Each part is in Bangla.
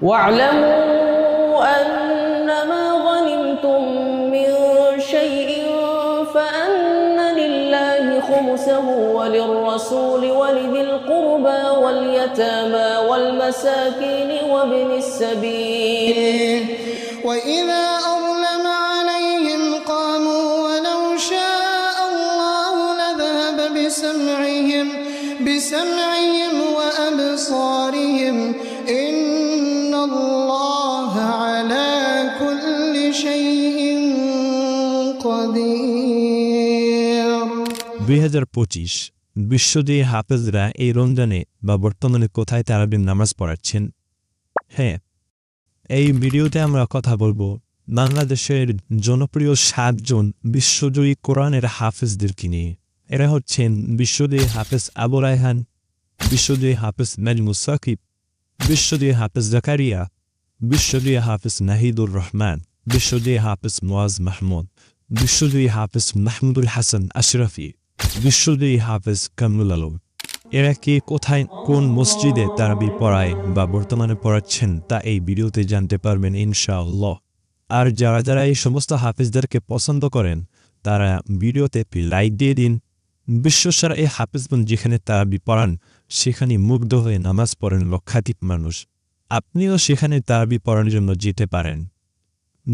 واعلموا أنما غنمتم من شيء فأن لله خمسه وللرسول ولذي القربى واليتامى والمساكين وابن السبيل وإذا أظلم عليهم قاموا ولو شاء الله لذهب بسمعهم وأبصارهم إن الله على كل شيء قدير 2025 বিশ্বজয়ী হাফেজরা এই রমজানে বা বর্তমানে কোথায় তারাবির নামাজ পড়াচ্ছেন? হ্যাঁ, এই ভিডিওতে আমরা কথা বলবো বাংলাদেশের জনপ্রিয় 7 জন বিশ্বজয়ী কোরআনের হাফেজদেরকে নিয়ে। এরা হচ্ছেন বিশ্বজয়ী হাফেজ আবু রায়হান, বিশ্বজয়ী হাফেজ নাজমুস সাকিব, বিশ্বজয়ী হাফেজ জাকারিয়া, বিশ্বজয়ী হাফেজ নাহিদুর রহমান, বিশ্বজয়ী হাফেজ মুয়াজ মাহমুদ, বিশ্বজয়ী হাফেজ মাহমুদুল হাসান আশরাফি, বিশ্বজয়ী হাফেজ কামরুল আলম। এরা কে, কোথায়, কোন মসজিদে তারাবি পড়ায় বা বর্তমানে পড়াচ্ছেন তা এই ভিডিওতে জানতে পারবেন ইনশাআল্লাহ। আর যারা এই সমস্ত হাফেজদেরকে পছন্দ করেন তারা ভিডিওতে লাইক দিয়ে দিন। বিশ্বসারা এই হাফেজগণ যেখানে তারাবি পড়ান সেখানে মুগ্ধ হয়ে নামাজ পড়েন লক্ষাধিক মানুষ। আপনিও সেখানে তারাবি পড়ার জন্য যেতে পারেন।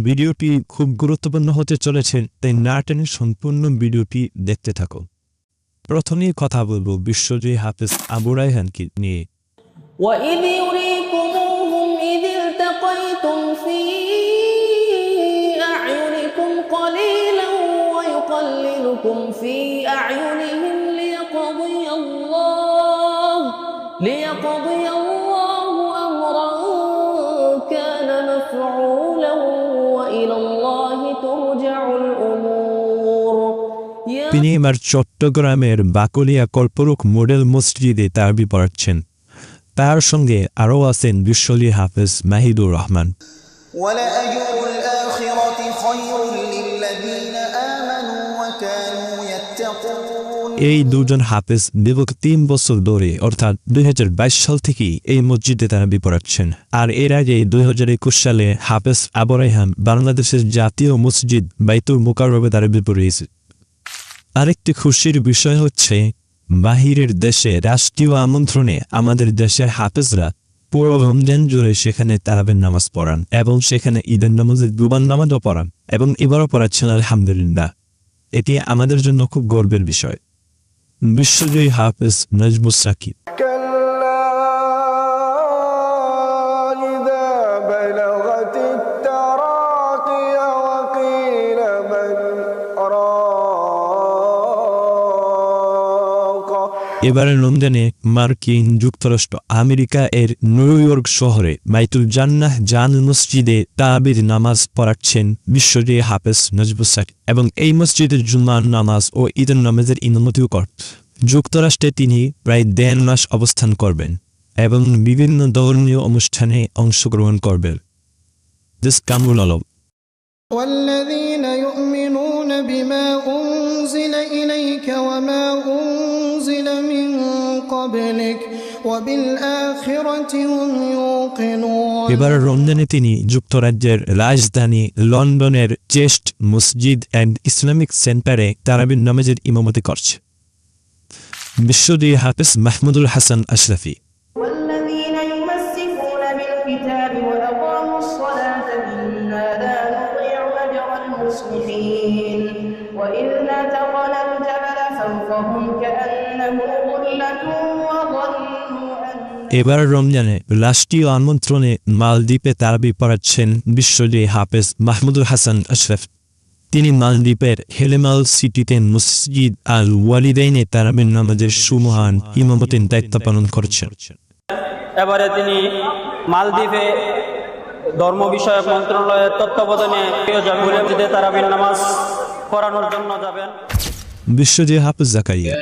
ভিডিওটি খুব গুরুত্বপূর্ণ হতে চলেছে, তাই না টেনে সম্পূর্ণ ভিডিওটি দেখতে থাকো। প্রথমেই কথা বলবো বিশ্বজয়ী হাফেজ আবু রায়হানকে নিয়ে। وَإِذْ يُرِيكُمُوهُمْ إِذِ الْتَقَيْتُمْ فِي أَعْيُنِكُمْ قَلِيلًا وَيُقَلِّلُكُمْ فِي أَعْيُنِهِمْ لِيَقْضِيَ اللَّهُ أَمْرًا كَانَ مَفْعُولًا وَإِلَى اللَّهِ تُرْجَعُ الْأُمُورُ। তিনি এবার চট্টগ্রামের বাকলিয়া কল্পরূপ মডেল মসজিদে তারাবি পড়াচ্ছেন। তার সঙ্গে আরও আছেন বিশ্বজয়ী হাফেজ মাহিদুর রহমান। এই দুজন হাফেজ বিগত 3 বছর ধরে অর্থাৎ 2022 সাল থেকে এই মসজিদে তারাবি পড়াচ্ছেন। আর এর আগে 2021 সালে হাফেজ আবু রায়হান বাংলাদেশের জাতীয় মসজিদ বাইতুল মুকাররমে তারাবি পড়িয়েছে। আরেকটি খুশির বিষয় হচ্ছে বাহিরের দেশে রাষ্ট্রীয় আমন্ত্রণে আমাদের দেশের হাফেজরা পুরো রমজান জুড়ে সেখানে তারাবির নামাজ পড়ান এবং সেখানে ঈদের নামাজের দুবার নামাজও পড়ান এবং এবারও পড়াচ্ছেন আলহামদুলিল্লাহ। এটি আমাদের জন্য খুব গর্বের বিষয়। বিশ্বজয়ী হাফেজ নাজমুস সাকিব। এবারের রমজানে মার্কিন যুক্তরাষ্ট্র আমেরিকা এর নিউ ইয়র্ক শহরে বাইতুল জান্নাহ জামে মসজিদে তারাবির নামাজ পড়াচ্ছেন বিশ্বজয়ী হাফেজ নাজমুস সাকিব এবং এই মসজিদের জুমার নামাজ ও ঈদের নামাজের ইমামতিও করেন। যুক্তরাষ্ট্রে তিনি প্রায় 1.5 মাস অবস্থান করবেন এবং বিভিন্ন ধর্মীয় অনুষ্ঠানে অংশগ্রহণ করবেন। দিস কামরুল আলম। والذين يؤمنون بما أنزل إليك وما أنزل من قبلك وبالآخرة هم يوقنون। এবার রমজানে তিনি যুক্তরাজ্যের রাজধানী লন্ডনের চেস্ট মসজিদ অ্যান্ড ইসলামিক সেন্টারে তারাবির নামাজের ইমামতি করছে বিশ্বজয়ী হাফেজ মাহমুদুল হাসান আশরাফি। وإذ نتقنا الجبل فوقهم كأنه ظلة وظنوا এবার রমজানে রাষ্ট্রীয় আমন্ত্রণে মালদ্বীপে তারাবি পড়াচ্ছেন বিশ্বজয়ী হাফেজ মাহমুদুল হাসান আশরাফ। তিনি মালদ্বীপের হেলেমাল সিটিতে মসজিদ আল ওয়ালিদাইনে তারাবির নামাজের সুমহান ইমামতির দায়িত্ব পালন করছেন। এবারে তিনি মালদ্বীপে ধর্ম বিষয়ক মন্ত্রণালয়ের তত্ত্বাবধানে মসজিদে তারাবির নামাজ পড়ানোর জন্য যাবেন। বিশ্বজয়ী হাফেজ জাকারিয়া।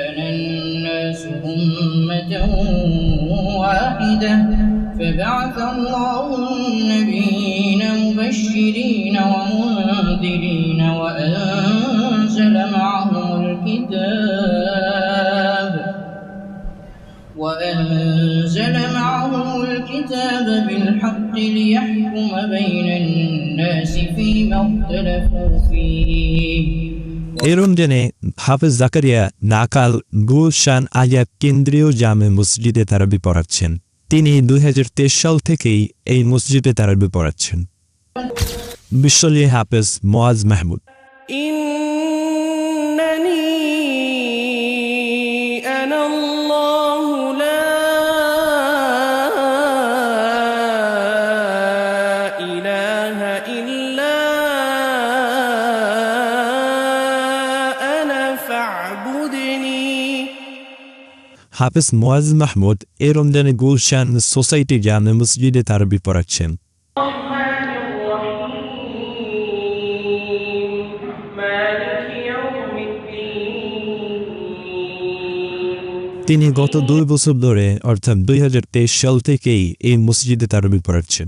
فبعث الله النبيين مبشرين ومنذرين وأنزل معهم الكتاب بالحق ليحكم بين الناس فيما اختلفوا فيه এই রমজানে হাফেজ জাকারিয়া নাকাল গুলশান আলিয়া কেন্দ্রীয় জামে মসজিদে তারাবি পড়াচ্ছেন। তিনি 2023 সাল থেকেই এই মসজিদে তারাবি পড়াচ্ছেন। বিশ্বলী হাফেজ মুআজ মাহমুদ। হাফেজ মুআজ মাহমুদ এই রমজানে গুলশান সোসাইটি জামে মসজিদে তারাবি পড়াচ্ছেন। তিনি গত 2 বছর ধরে অর্থাৎ 2023 সাল থেকেই এই মসজিদে তারাবি পড়াচ্ছেন।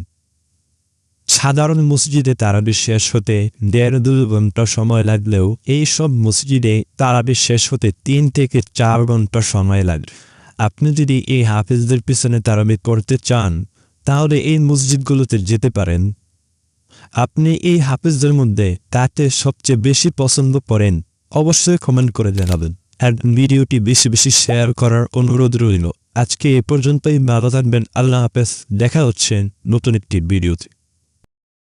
সাধারণ মসজিদে তারাবি শেষ হতে 1.5-2 ঘন্টা সময় লাগলেও এই সব মসজিদে তারাবি শেষ হতে 3 থেকে 4 ঘন্টা সময় লাগে। আপনি যদি এই হাফেজদের পিছনে তারাবি করতে চান তাহলে এই মসজিদগুলোতে যেতে পারেন। আপনি এই হাফেজদের মধ্যে কাকে সবচেয়ে বেশি পছন্দ করেন অবশ্যই কমেন্ট করে জানাবেন। আর ভিডিওটি বেশি বেশি শেয়ার করার অনুরোধ রইল। আজকে এ পর্যন্তই, ভালো থাকবেন। আল্লাহ হাফেজ। দেখা হচ্ছে নতুন একটি ভিডিওতে।